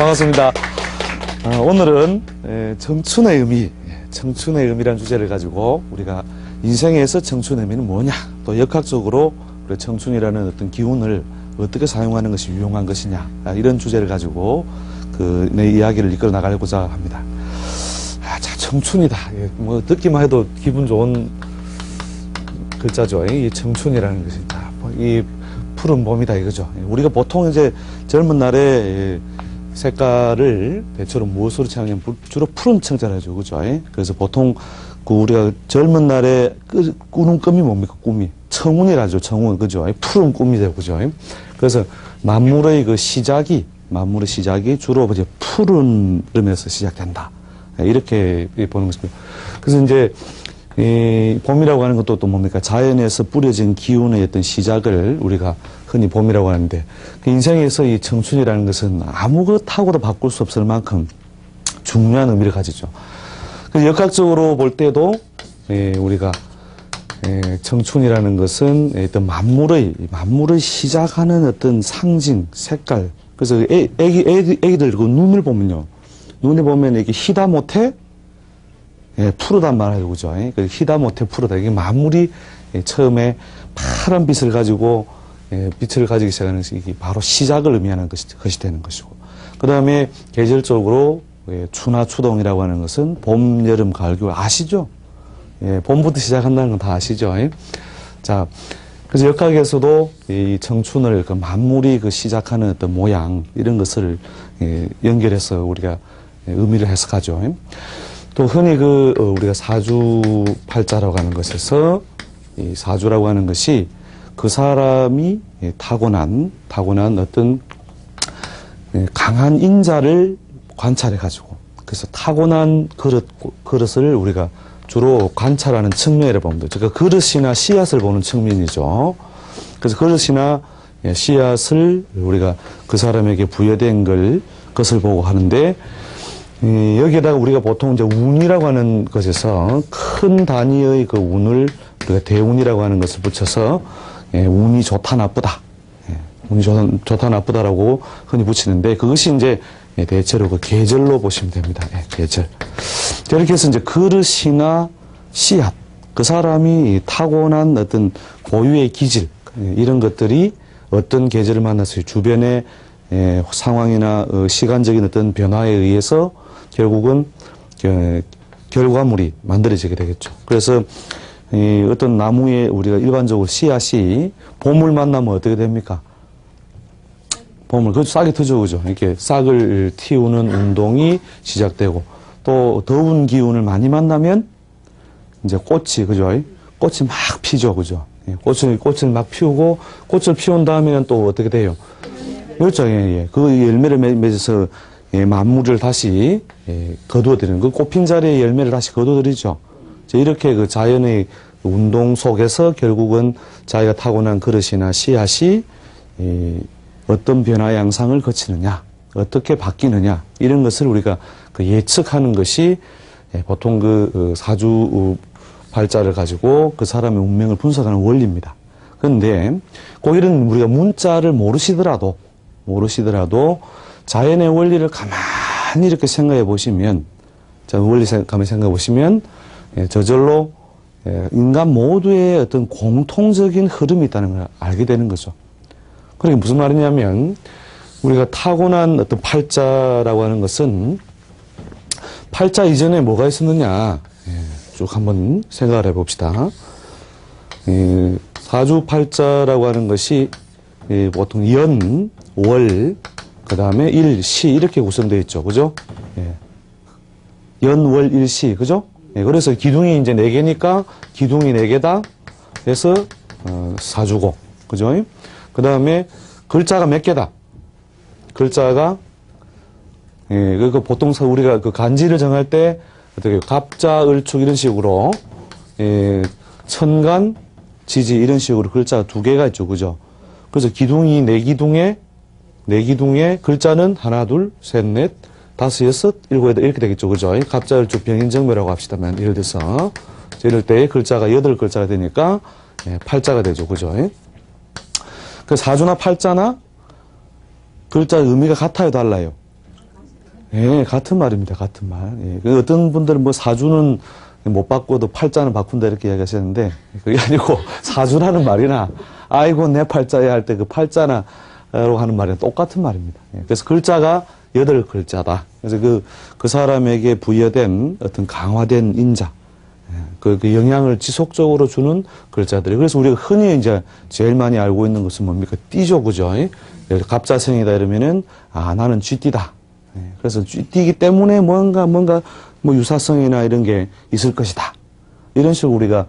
반갑습니다. 오늘은 청춘의 의미, 청춘의 의미라는 주제를 가지고 우리가 인생에서 청춘의 의미는 뭐냐, 또 역학적으로 우리 청춘이라는 어떤 기운을 어떻게 사용하는 것이 유용한 것이냐, 이런 주제를 가지고 내 이야기를 이끌어 나가고자 합니다. 자, 청춘이다. 뭐 듣기만 해도 기분 좋은 글자죠. 이 청춘이라는 것이 이 푸른 봄이다 이거죠. 우리가 보통 이제 젊은 날에 색깔을 대체로 무엇으로 칭하냐면 주로 푸른 청자를 하죠. 그죠? 그래서 보통 우리가 젊은 날에 꾸는 꿈이 뭡니까? 꿈이. 청운이라죠. 청운. 그죠? 푸른 꿈이죠. 그죠? 그래서 만물의 만물의 시작이 주로 이제 푸른음에서 시작된다. 이렇게 보는 것입니다. 그래서 이제 봄이라고 하는 것도 또 뭡니까? 자연에서 뿌려진 기운의 어떤 시작을 우리가 흔히 봄이라고 하는데, 인생에서 이 청춘이라는 것은 아무것하고도 바꿀 수 없을 만큼 중요한 의미를 가지죠. 그래서 역학적으로 볼 때도 우리가 청춘이라는 것은 어떤 만물의 시작하는 어떤 상징, 색깔. 그래서 애기들 그 눈을 보면요, 눈에 보면 이게 희다못해 푸르단 말이에요. 그죠? 희다못해 푸르다. 이게 만물이 처음에 파란 빛을 가지고 빛을 가지기 시작하는 것이 바로 시작을 의미하는 것이 되는 것이고, 그 다음에 계절적으로 추나 추동이라고 하는 것은 봄, 여름, 가을, 겨울 아시죠? 봄부터 시작한다는 건 다 아시죠? 자, 그래서 역학에서도 이 청춘을 만물이 시작하는 어떤 모양, 이런 것을 연결해서 우리가 의미를 해석하죠. 또 흔히 우리가 사주팔자라고 하는 것에서 이 사주라고 하는 것이 그 사람이 타고난 어떤 강한 인자를 관찰해 가지고, 그래서 타고난 그릇을 우리가 주로 관찰하는 측면이라 보면 돼요. 그러니까 그릇이나 씨앗을 보는 측면이죠. 그래서 그릇이나 씨앗을 우리가 그 사람에게 부여된 것을 보고 하는데, 여기에다가 우리가 보통 이제 운이라고 하는 것에서 큰 단위의 그 운을 우리가 대운이라고 하는 것을 붙여서 운이 좋다 나쁘다, 운이 좋다 나쁘다라고 흔히 붙이는데, 그것이 이제 대체로 그 계절로 보시면 됩니다. 계절. 이렇게 해서 이제 그릇이나 씨앗, 그 사람이 타고난 어떤 고유의 기질, 이런 것들이 어떤 계절을 만났을 주변의 상황이나 시간적인 어떤 변화에 의해서 결국은 결과물이 만들어지게 되겠죠. 그래서 어떤 나무에 우리가 일반적으로 씨앗이 봄을 만나면 어떻게 됩니까? 봄을, 싹이 트죠, 그죠? 이렇게 싹을 틔우는 운동이 시작되고, 또 더운 기운을 많이 만나면 이제 꽃이, 그죠? 꽃이 막 피죠, 그죠? 꽃을 막 피우고, 꽃을 피운 다음에는 또 어떻게 돼요? 그렇죠, 그 열매를 맺어서 만물을 다시 거두어들이는, 그 꽃핀 자리에 열매를 다시 거두어들이죠. 이렇게 그 자연의 운동 속에서 결국은 자기가 타고난 그릇이나 씨앗이 어떤 변화 양상을 거치느냐, 어떻게 바뀌느냐, 이런 것을 우리가 예측하는 것이 보통 사주 팔자를 가지고 그 사람의 운명을 분석하는 원리입니다. 그런데 거기는 우리가 문자를 모르시더라도 자연의 원리를 가만히 이렇게 생각해 보시면, 가만히 생각해 보시면 저절로 인간 모두의 어떤 공통적인 흐름이 있다는 걸 알게 되는 거죠. 그러니까 무슨 말이냐면, 우리가 타고난 어떤 팔자라고 하는 것은 팔자 이전에 뭐가 있었느냐, 쭉 한번 생각을 해봅시다. 사주 팔자라고 하는 것이 보통 연, 월, 그 다음에 일, 시, 이렇게 구성되어 있죠. 그죠? 연, 월, 일, 시. 그죠? 그래서 기둥이 이제 4개니까 기둥이 4개다 해서 사주고. 그죠? 그 다음에 글자가 몇 개다? 글자가, 보통 우리가 그 간지를 정할 때 어떻게 갑자, 을축 이런 식으로, 천간, 지지 이런 식으로 글자가 2개가 있죠. 그죠? 그래서 기둥이 4기둥에 글자는 하나, 둘, 셋, 넷, 다섯, 여섯, 일곱, 여덟 이렇게 되겠죠. 그죠? 갑자, 을축, 병인정묘라고 합시다만, 예를 들어서 이럴 때 글자가 8글자가 되니까 팔자가 되죠. 그죠? 그 사주나 팔자나 글자 의미가 같아요, 달라요? 예, 같은 말입니다. 같은 말. 예. 그 어떤 분들은 뭐 사주는 못 바꿔도 팔자는 바꾼다 이렇게 이야기하시는데 그게 아니고 사주라는 말이나 아이고 내 팔자야 할 때 그 팔자나라고 하는 말이랑 똑같은 말입니다. 예. 그래서 글자가 8글자다. 그래서 그 사람에게 부여된 어떤 강화된 인자, 그 영향을 지속적으로 주는 글자들이. 그래서 우리가 흔히 이제 제일 많이 알고 있는 것은 뭡니까? 띠죠, 그죠? 갑자생이다 이러면은, 아, 나는 쥐띠다. 그래서 쥐띠기 때문에 뭔가 뭐 유사성이나 이런 게 있을 것이다. 이런 식으로 우리가,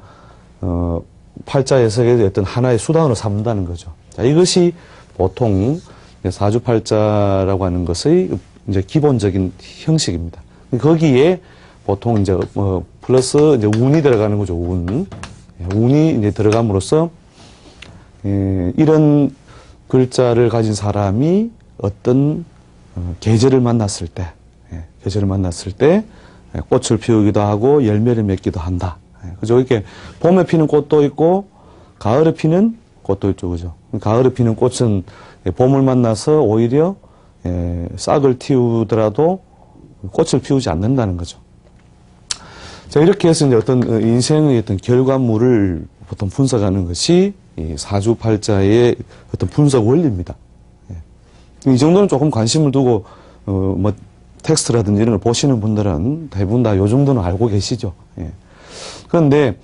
팔자 해석의 어떤 하나의 수단으로 삼는다는 거죠. 자, 이것이 보통 사주팔자라고 하는 것의 이제 기본적인 형식입니다. 거기에 보통 이제 플러스 이제 운이 들어가는 거죠. 운이 이제 들어감으로써 이런 글자를 가진 사람이 어떤 계절을 만났을 때 꽃을 피우기도 하고 열매를 맺기도 한다. 그죠? 이렇게 봄에 피는 꽃도 있고 가을에 피는 꽃도 있죠, 그죠? 가을에 피는 꽃은 봄을 만나서 오히려 싹을 틔우더라도 꽃을 피우지 않는다는 거죠. 자, 이렇게 해서 이제 어떤 인생의 어떤 결과물을 보통 분석하는 것이 이 사주팔자의 어떤 분석 원리입니다. 이 정도는 조금 관심을 두고 뭐 텍스트라든지 이런 걸 보시는 분들은 대부분 다 이 정도는 알고 계시죠. 그런데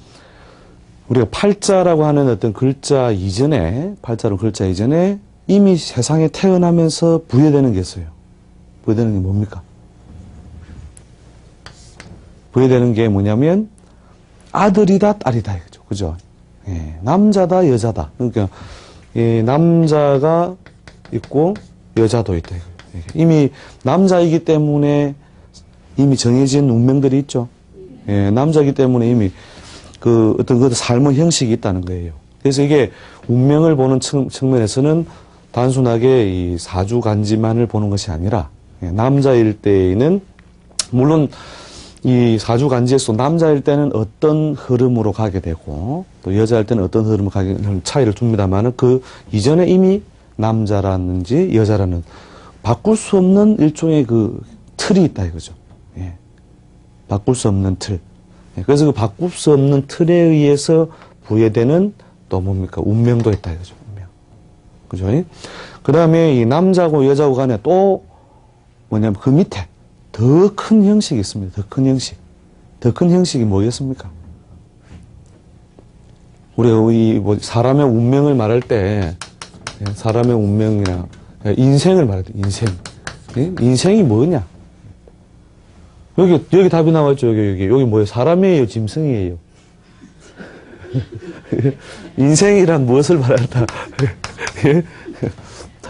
우리가 팔자라고 하는 어떤 글자 이전에 이미 세상에 태어나면서 부여되는 게 있어요. 부여되는 게 뭡니까? 부여되는 게 뭐냐면 아들이다 딸이다 이거죠. 그죠? 남자다 여자다. 그러니까 남자가 있고 여자도 있다. 이미 남자이기 때문에 이미 정해진 운명들이 있죠. 남자이기 때문에 이미 그 어떤 그 삶의 형식이 있다는 거예요. 그래서 이게 운명을 보는 측면에서는 단순하게 이 사주간지만을 보는 것이 아니라 남자일 때에는 물론 이 사주간지에서 남자일 때는 어떤 흐름으로 가게 되고 또 여자일 때는 어떤 흐름으로 가게 되는 차이를 둡니다만은 그 이전에 이미 남자라든지 여자라는 바꿀 수 없는 일종의 그 틀이 있다 이거죠. 바꿀 수 없는 틀. 그래서 그 바꿀 수 없는 틀에 의해서 부여되는 또 뭡니까? 운명도 있다 이거죠. 운명. 그죠? 그 다음에 이 남자고 여자고 간에 또 뭐냐면 그 밑에 더 큰 형식이 있습니다. 더 큰 형식. 더 큰 형식이 뭐겠습니까? 우리가 이 뭐 사람의 운명을 말할 때 사람의 운명이나 인생을 말할 때 인생. 인생이 뭐냐? 여기 답이 나왔죠. 여기 뭐예요? 사람이에요? 짐승이에요? 인생이란 무엇을 말한다?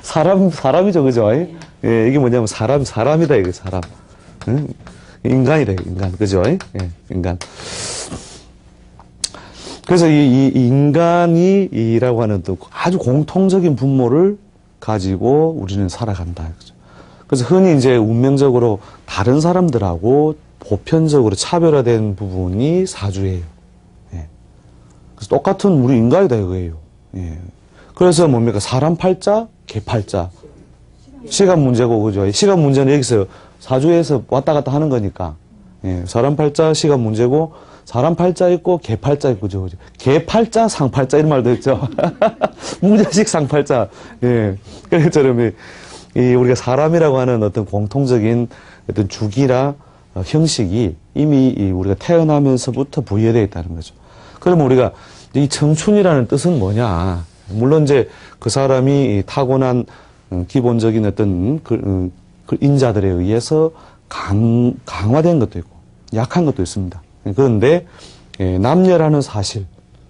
사람이죠. 그죠? 이게 뭐냐면 사람이다. 이게 사람. 인간이다. 인간. 그죠? 인간. 그래서 이 인간이라고 하는 또 아주 공통적인 분모를 가지고 우리는 살아간다. 그죠? 그래서 흔히 이제 운명적으로 다른 사람들하고 보편적으로 차별화된 부분이 사주예요. 그래서 똑같은 우리 인간이다 이거예요. 그래서 뭡니까? 사람 팔자, 개 팔자. 시간 문제고, 그죠? 시간 문제는 여기서 사주에서 왔다 갔다 하는 거니까. 사람 팔자, 시간 문제고, 사람 팔자 있고, 개 팔자 있고, 그죠? 개 팔자, 상 팔자, 이런 말도 있죠. 무자식 상 팔자. 그처럼 우리가 사람이라고 하는 어떤 공통적인 어떤 주기나 형식이 이미 우리가 태어나면서부터 부여되어 있다는 거죠. 그러면 우리가 이 청춘이라는 뜻은 뭐냐? 물론 이제 그 사람이 타고난 기본적인 어떤 인자들에 의해서 강화된 것도 있고 약한 것도 있습니다. 그런데 남녀라는 사실,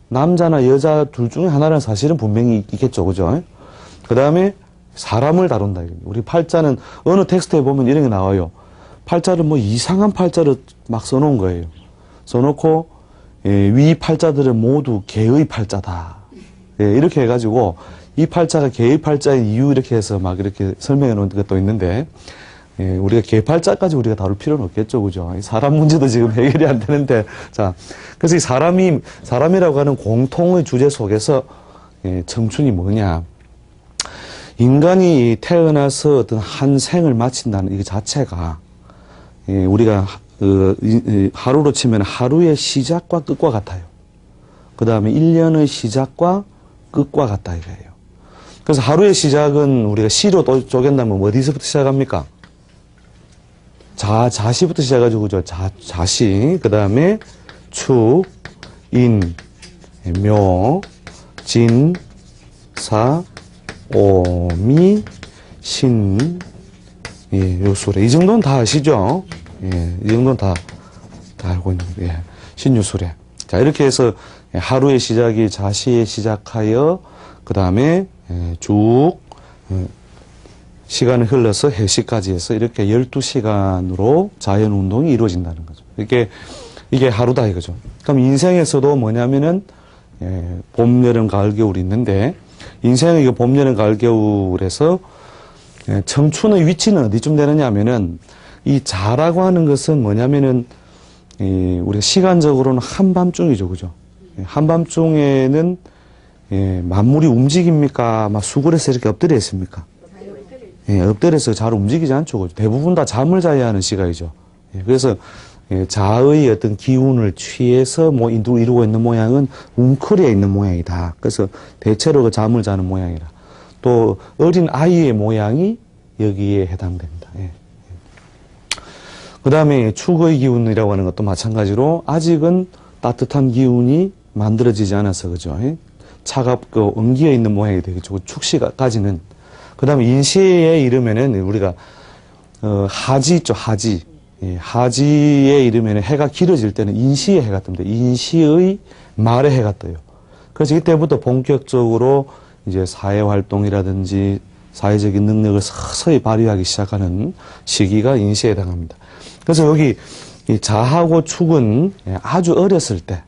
남자나 여자 둘 중에 하나라는 사실은 분명히 있겠죠. 그죠? 그 다음에 사람을 다룬다. 우리 팔자는 어느 텍스트에 보면 이런 게 나와요. 팔자를 뭐 이상한 팔자를 막 써놓은 거예요. 써놓고 위 팔자들은 모두 개의 팔자다. 이렇게 해가지고 이 팔자가 개의 팔자인 이유 이렇게 해서 막 이렇게 설명해 놓은 것도 있는데 우리가 개 팔자까지 우리가 다룰 필요는 없겠죠. 그죠? 사람 문제도 지금 해결이 안 되는데 자, 그래서 이 사람이라고 하는 공통의 주제 속에서 청춘이 뭐냐? 인간이 태어나서 어떤 한 생을 마친다는 이 자체가 우리가 하루로 치면 하루의 시작과 끝과 같아요. 그 다음에 1년의 시작과 끝과 같다 이거예요. 그래서 하루의 시작은 우리가 시로 쪼갠다면 어디서부터 시작합니까? 자시부터 시작해가지고, 그죠? 자시. 그 다음에 축, 인, 묘, 진, 사, 오, 미, 신, 예, 요수레. 이 정도는 다 아시죠? 예, 이 정도는 다 알고 있는 거예요. 예, 신유수레. 자, 이렇게 해서 하루의 시작이 자시에 시작하여, 그 다음에 쭉, 시간을 흘러서 해시까지 해서 이렇게 12시간으로 자연 운동이 이루어진다는 거죠. 이게 하루다 이거죠. 그럼 인생에서도 뭐냐면은, 봄, 여름, 가을, 겨울이 있는데, 인생의 이 봄, 여름, 가을, 겨울에서 청춘의 위치는 어디쯤 되느냐 하면은, 이 자라고 하는 것은 뭐냐면은, 우리가 시간적으로는 한밤중이죠. 그죠? 한밤중에는, 만물이 움직입니까? 막 수굴에서 이렇게 엎드려 있습니까? 엎드려서 잘 움직이지 않죠. 그죠? 대부분 다 잠을 자야 하는 시간이죠. 그래서, 자의 어떤 기운을 취해서 이루고 있는 모양은 웅크려 있는 모양이다. 그래서 대체로 그 잠을 자는 모양이라. 또 어린 아이의 모양이 여기에 해당됩니다. 그 다음에 축의 기운이라고 하는 것도 마찬가지로 아직은 따뜻한 기운이 만들어지지 않아서 그죠. 차갑고 엉기어 있는 모양이 되겠죠. 축시까지는. 그 다음에 인시에 이르면은 우리가 하지 있죠. 하지. 하지에 이르면 해가 길어질 때는 인시의 해가 뜹니다. 인시의 말에 해가 떠요. 그래서 이때부터 본격적으로 이제 사회활동이라든지 사회적인 능력을 서서히 발휘하기 시작하는 시기가 인시에 해당합니다. 그래서 여기 이 자하고 축은 아주 어렸을 때,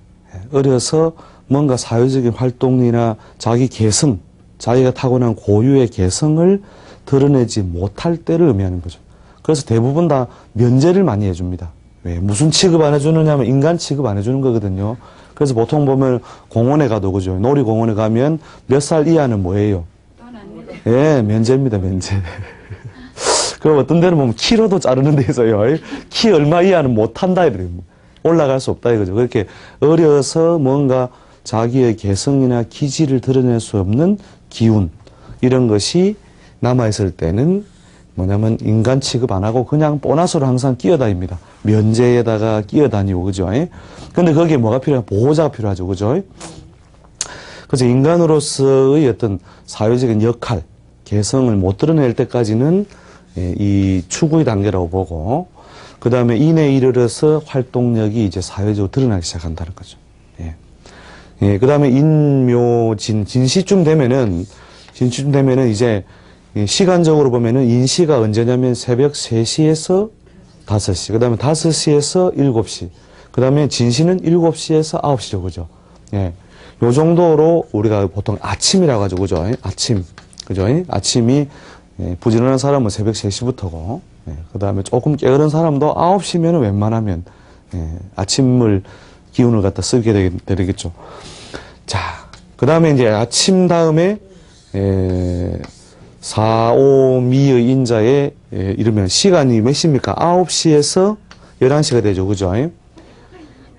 어려서 뭔가 사회적인 활동이나 자기 개성, 자기가 타고난 고유의 개성을 드러내지 못할 때를 의미하는 거죠. 그래서 대부분 다 면제를 많이 해줍니다. 왜? 무슨 취급 안 해주느냐 하면 인간 취급 안 해주는 거거든요. 그래서 보통 보면 공원에 가도 그죠. 놀이공원에 가면 몇 살 이하는 뭐예요? 예, 면제입니다, 면제. 그럼 어떤 데는 보면 키로도 자르는 데 있어요. 키 얼마 이하는 못 한다 이래요. 올라갈 수 없다 이거죠. 그렇게 어려서 뭔가 자기의 개성이나 기질을 드러낼 수 없는 기운, 이런 것이 남아있을 때는 뭐냐면 인간 취급 안 하고 그냥 보너스로 항상 끼어다닙니다. 면제에다가 끼어다니고, 그죠? 근데 거기에 뭐가 필요해요? 보호자가 필요하죠. 그죠? 그래서 인간으로서의 어떤 사회적인 역할, 개성을 못 드러낼 때까지는 이 추구의 단계라고 보고, 그 다음에 인에 이르러서 활동력이 이제 사회적으로 드러나기 시작한다는 거죠. 그 다음에 인묘진, 진시쯤 되면은 이제 시간적으로 보면은 인시가 언제냐면 새벽 3시에서 5시, 그 다음에 5시에서 7시, 그 다음에 진시는 7시에서 9시죠. 그죠? 요 정도로 우리가 보통 아침이라고 하죠. 그죠? 아침. 그죠? 아침이 부지런한 사람은 새벽 3시부터고, 그 다음에 조금 게으른 사람도 9시면 웬만하면, 아침을, 기운을 갖다 쓰게 되겠죠. 자, 그 다음에 이제 아침 다음에, 사오미의 인자에 이르면 시간이 몇 시입니까? 9시에서 11시가 되죠. 그죠?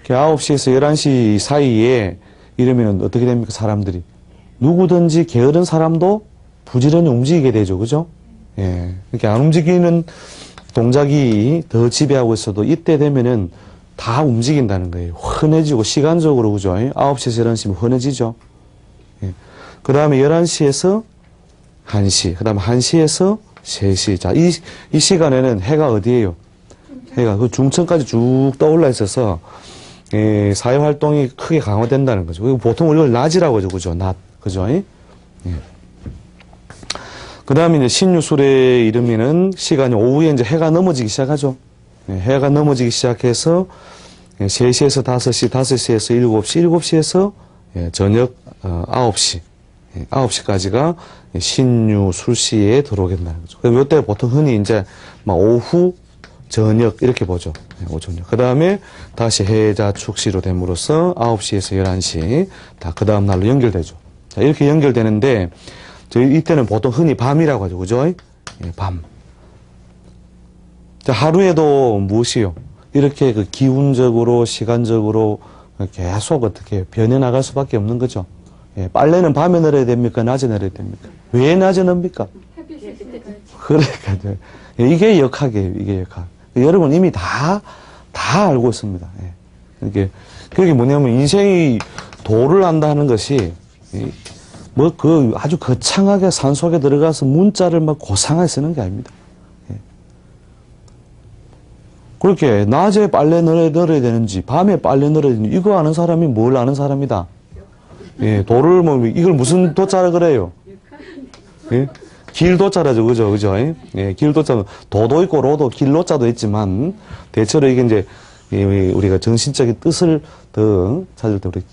9시에서 11시 사이에 이러면 어떻게 됩니까? 사람들이. 누구든지 게으른 사람도 부지런히 움직이게 되죠. 그죠? 이렇게 안 움직이는 동작이 더 지배하고 있어도 이때 되면은 다 움직인다는 거예요. 흔해지고 시간적으로. 그죠? 9시에서 11시면 흔해지죠. 그 다음에 11시에서 1시, 그 다음에 1시에서 3시. 자, 이 시간에는 해가 어디에요? 해가 그 중천까지 쭉 떠올라 있어서, 사회활동이 크게 강화된다는 거죠. 보통 이걸 낮이라고 하죠. 그죠? 낮. 그죠? 그 다음에 이제 신유술에 이르면은 시간이 오후에 이제 해가 넘어지기 시작하죠. 해가 넘어지기 시작해서 3시에서 5시, 5시에서 7시, 7시에서 저녁 9시. 9시까지가 신유 술시에 들어오게 된다는 거죠. 그럼 이때 보통 흔히 이제 막 오후, 저녁 이렇게 보죠. 오전녁. 그 다음에 다시 해자 축시로 됨으로써 9시에서 11시 다 그 다음 날로 연결되죠. 자, 이렇게 연결되는데 저희 이때는 보통 흔히 밤이라고 하죠. 그죠? 밤. 자, 하루에도 무엇이요? 이렇게 그 기운적으로, 시간적으로 계속 어떻게 변해 나갈 수밖에 없는 거죠. 예, 빨래는 밤에 널어야 됩니까? 낮에 널어야 됩니까? 왜 낮에 넣습니까? 그러니까요. 예, 이게 역학이에요, 이게 역학. 여러분 이미 다 알고 있습니다. 예. 그게 뭐냐면 인생이 도를 안다는 것이, 아주 거창하게 산속에 들어가서 문자를 막 고상하게 쓰는 게 아닙니다. 예. 그렇게 낮에 빨래 널어야 되는지, 밤에 빨래 널어야 되는지, 이거 아는 사람이 뭘 아는 사람이다. 예, 도를 이걸 무슨 도자라 그래요? 예? 길도자라죠, 그죠? 예, 길도자는 도도 있고 로도 길로자도 있지만 대체로 이게 이제 우리가 정신적인 뜻을 더 찾을 때 우리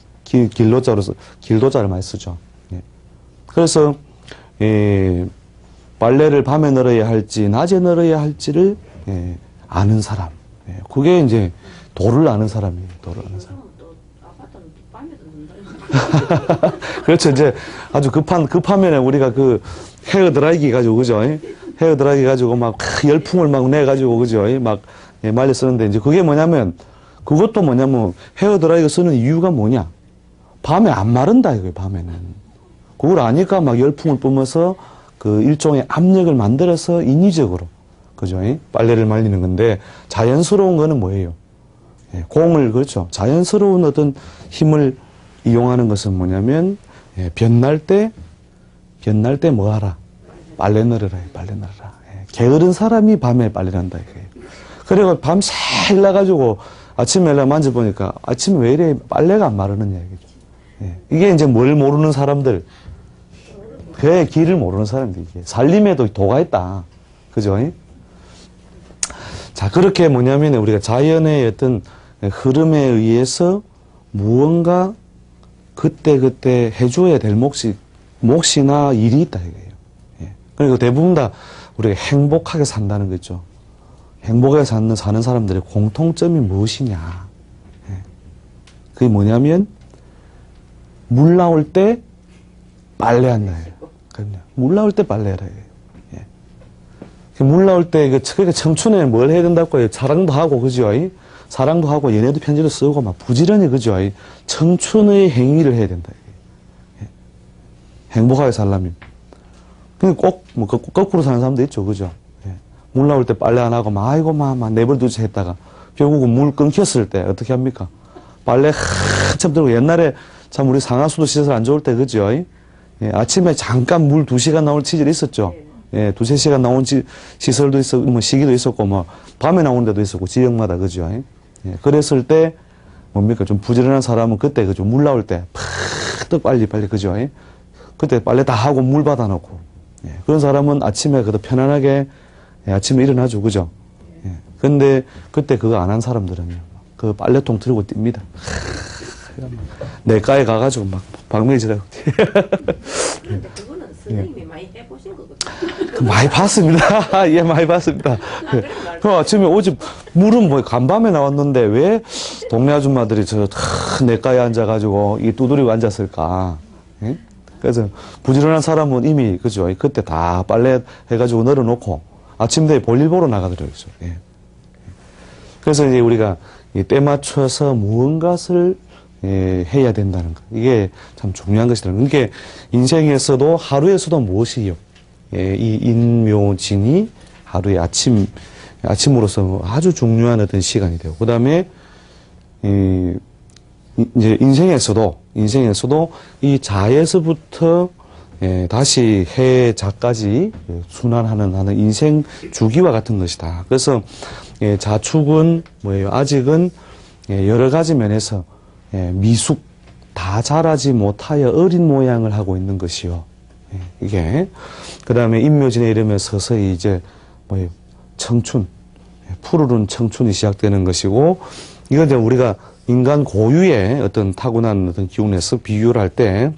길로자로서 길도자를 많이 쓰죠. 예. 그래서 빨래를 밤에 널어야 할지 낮에 널어야 할지를 아는 사람, 그게 이제 도를 아는 사람이에요. 도를 아는 사람. 그렇죠. 이제 아주 급하면은 우리가 그 헤어 드라이기 가지고, 그죠? 헤어 드라이기 가지고 막 열풍을 막 내가지고, 그죠? 막 말려 쓰는데, 이제 그게 뭐냐면, 그것도 뭐냐면, 헤어 드라이기 쓰는 이유가 뭐냐? 밤에 안 마른다, 이거예요, 밤에는. 그걸 아니까 막 열풍을 뿜어서 그 일종의 압력을 만들어서 인위적으로, 그죠? 빨래를 말리는 건데, 자연스러운 거는 뭐예요? 공을, 그렇죠. 자연스러운 어떤 힘을 이용하는 것은 뭐냐면, 변날 때 뭐 하라? 빨래 널어라, 빨래 널어라. 게으른 사람이 밤에 빨래를 한다, 이거예요. 그리고 밤새 일나가지고 아침에 일나 만져보니까 아침에 왜 이래 빨래가 안 마르느냐, 이거죠. 이게 이제 뭘 모르는 사람들, 그의 길을 모르는 사람들, 이게. 살림에도 도가 있다. 그죠? 자, 그렇게 뭐냐면 우리가 자연의 어떤 흐름에 의해서 무언가 그때 해줘야 될 몫이나 일이 있다 이거예요. 예. 그리고 대부분 다 우리가 행복하게 산다는 거죠. 행복하게 사는 사람들의 공통점이 무엇이냐. 예. 그게 뭐냐면 물 나올 때 빨래한다. 물 나올 때 빨래해라. 예. 물 나올 때 그러니까 청춘에 뭘 해야 된다고 해요. 사랑도 하고, 그죠? 사랑도 하고 연애도 편지도 쓰고 막 부지런히, 그죠? 청춘의 행위를 해야 된다. 행복하게 살려면. 근데 꼭 거꾸로 사는 사람도 있죠, 그죠? 물 나올 때 빨래 안 하고 아이고 내버려두지 했다가 결국은 물 끊겼을 때 어떻게 합니까? 빨래 한참 들고 옛날에 참 우리 상하수도 시설 안 좋을 때, 그죠? 아침에 잠깐 물 2시간 나올 시절이 있었죠. 예, 2-3시간 나온 시설도 있었고, 시기도 있었고, 밤에 나오는 데도 있었고, 지역마다, 그죠? 예, 그랬을 때, 뭡니까? 좀 부지런한 사람은 그때, 그죠? 물 나올 때, 팍, 빨리, 그죠? 그때 빨래 다 하고 물 받아놓고, 예, 그런 사람은 아침에 그래도 편안하게, 아침에 일어나죠, 그죠? 예, 근데 그때 그거 안 한 사람들은요, 그 빨래통 들고 뜁니다. 내과에 가가지고 막 박매질하고. 그런데 그거는 선생님이 많이 해보신 거거든요. 많이 봤습니다. 예, 많이 봤습니다. 그 아침에 오지, 물은 간밤에 나왔는데 왜 동네 아줌마들이 내과에 앉아가지고 이 두드리고 앉았을까. 예? 그래서 부지런한 사람은 이미, 그죠? 그때 다 빨래 해가지고 널어놓고 아침 되에 볼일 보러 나가더라고요. 예. 그래서 이제 우리가 때 맞춰서 무언가를 해야 된다는 것. 이게 참 중요한 것이다. 그게 인생에서도 하루에서도 무엇이요? 이 인묘진이 하루의 아침으로서 아주 중요한 어떤 시간이 되고, 그 다음에, 이제 인생에서도 이 자에서부터 다시 해자까지 순환하는 인생 주기와 같은 것이다. 그래서 자축은 뭐예요? 아직은 여러 가지 면에서 미숙, 다 자라지 못하여 어린 모양을 하고 있는 것이요. 이게. 그 다음에 인묘진에 이르면 서서히 이제, 청춘, 푸르른 청춘이 시작되는 것이고, 이건 이제 우리가 인간 고유의 어떤 타고난 어떤 기운에서 비유를 할 때,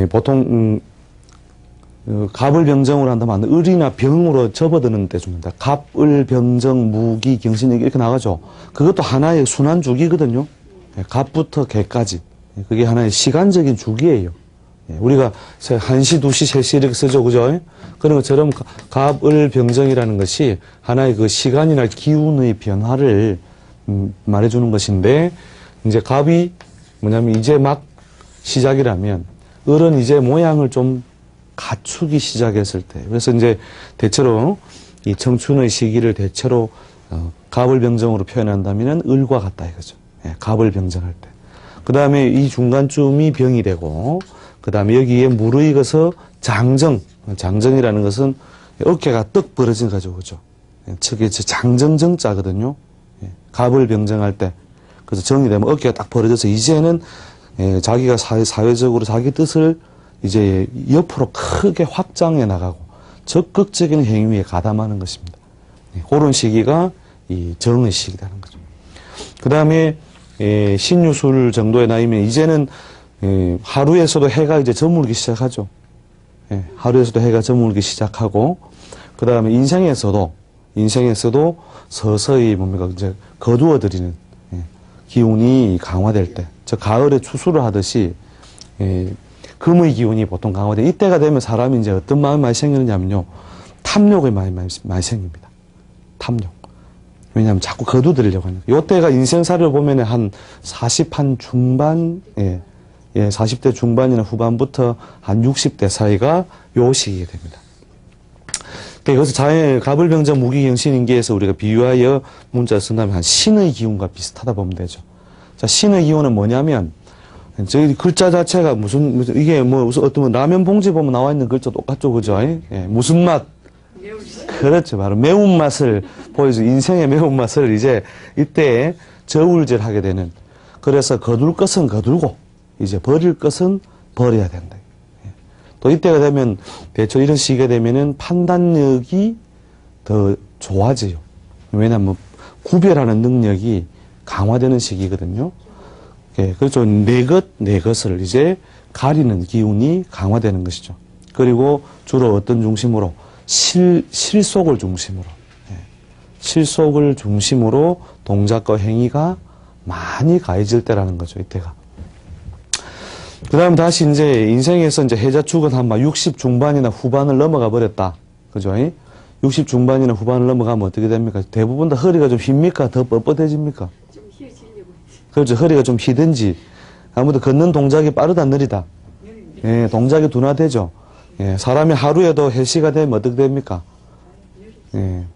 보통, 갑을 병정으로 한다면 을이나 병으로 접어드는 때 줍니다. 갑, 을, 병정, 무기, 경신 이렇게 나가죠. 그것도 하나의 순환 주기거든요. 갑부터 개까지. 그게 하나의 시간적인 주기예요. 우리가 1시, 2시, 3시 이렇게 쓰죠. 그죠? 그런 것처럼 갑을 병정이라는 것이 하나의 그 시간이나 기운의 변화를 말해주는 것인데, 이제 갑이 뭐냐면 이제 막 시작이라면 을은 이제 모양을 좀 갖추기 시작했을 때. 그래서 이제 대체로 이 청춘의 시기를 대체로 갑을 병정으로 표현한다면 을과 같다 이거죠. 예, 갑을 병정할 때. 그 다음에 이 중간쯤이 병이 되고, 그 다음에 여기에 무르익어서 장정이라는 것은 어깨가 떡 벌어진 거죠. 그죠? 저게 장정정자거든요. 예, 갑을 병정할 때. 그래서 정이 되면 어깨가 딱 벌어져서 이제는 자기가 사회적으로 자기 뜻을 이제 옆으로 크게 확장해 나가고 적극적인 행위에 가담하는 것입니다. 그런 시기가 이 정의 시기라는 거죠. 그 다음에 신유술 정도의 나이면 이제는 하루에서도 해가 이제 저물기 시작하죠. 하루에서도 해가 저물기 시작하고, 그 다음에 인생에서도 서서히 뭡니까 이제 거두어들이는 기운이 강화될 때, 저 가을에 추수를 하듯이 금의 기운이 보통 강화돼. 이때가 되면 사람이 이제 어떤 마음이 많이 생기느냐면요, 탐욕이 많이 생깁니다. 탐욕. 왜냐하면 자꾸 거두들이려고 하니까. 요때가 인생사를 보면 한 40한 중반, 40대 중반이나 후반부터 한 60대 사이가 요 시기에 됩니다. 그래서 갑을병정 무기경신인계에서 우리가 비유하여 문자 쓴다면 한 신의 기운과 비슷하다 보면 되죠. 자, 신의 기운은 뭐냐면, 저희 글자 자체가 이게 무슨 어떤 라면 봉지 보면 나와 있는 글자 똑같죠, 그죠? 무슨 맛? 그렇죠. 바로 매운맛을 보여줘. 인생의 매운맛을 이제 이때 저울질하게 되는. 그래서 거둘 것은 거두고, 이제 버릴 것은 버려야 된다. 또 이때가 되면, 대충 이런 시기가 되면은 판단력이 더 좋아져요. 왜냐면 구별하는 능력이 강화되는 시기거든요. 그렇죠. 내 것을 이제 가리는 기운이 강화되는 것이죠. 그리고 주로 어떤 중심으로? 실속을 중심으로. 실속을 중심으로 동작과 행위가 많이 가해질 때라는 거죠, 이때가. 그 다음에 다시 이제 인생에서 이제 해자축은 한 60 중반이나 후반을 넘어가 버렸다. 그죠? 60 중반이나 후반을 넘어가면 어떻게 됩니까? 대부분 다 허리가 좀 힙니까? 더 뻣뻣해집니까? 좀 휘어지려고 했지. 그렇죠. 허리가 좀 휘든지, 아무래도 걷는 동작이 빠르다, 느리다? 동작이 둔화되죠. 사람이 하루에도 해시가 되면 어떻게 됩니까?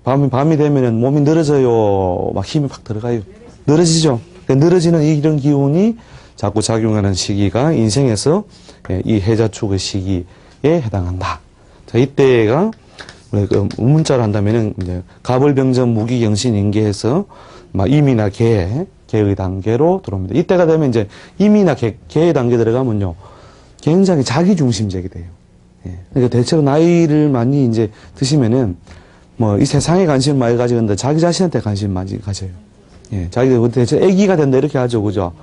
밤이 되면은 몸이 늘어져요. 막 힘이 팍 들어가요. 늘어지죠. 늘어지는 이런 기운이 자꾸 작용하는 시기가 인생에서 이 해자축의 시기에 해당한다. 자, 이때가 우리 그 문자로 한다면은 이제 갑을병정 무기경신인계에서 임이나 개의 단계로 들어옵니다. 이때가 되면 이제 임이나 개의 단계 들어가면요, 굉장히 자기중심적이 돼요. 그러니까 대체로 나이를 많이 이제 드시면은 이 세상에 관심을 많이 가지는데 자기 자신한테 관심을 많이 가져요. 자기가 대체 애기가 된다 이렇게 하죠, 그죠?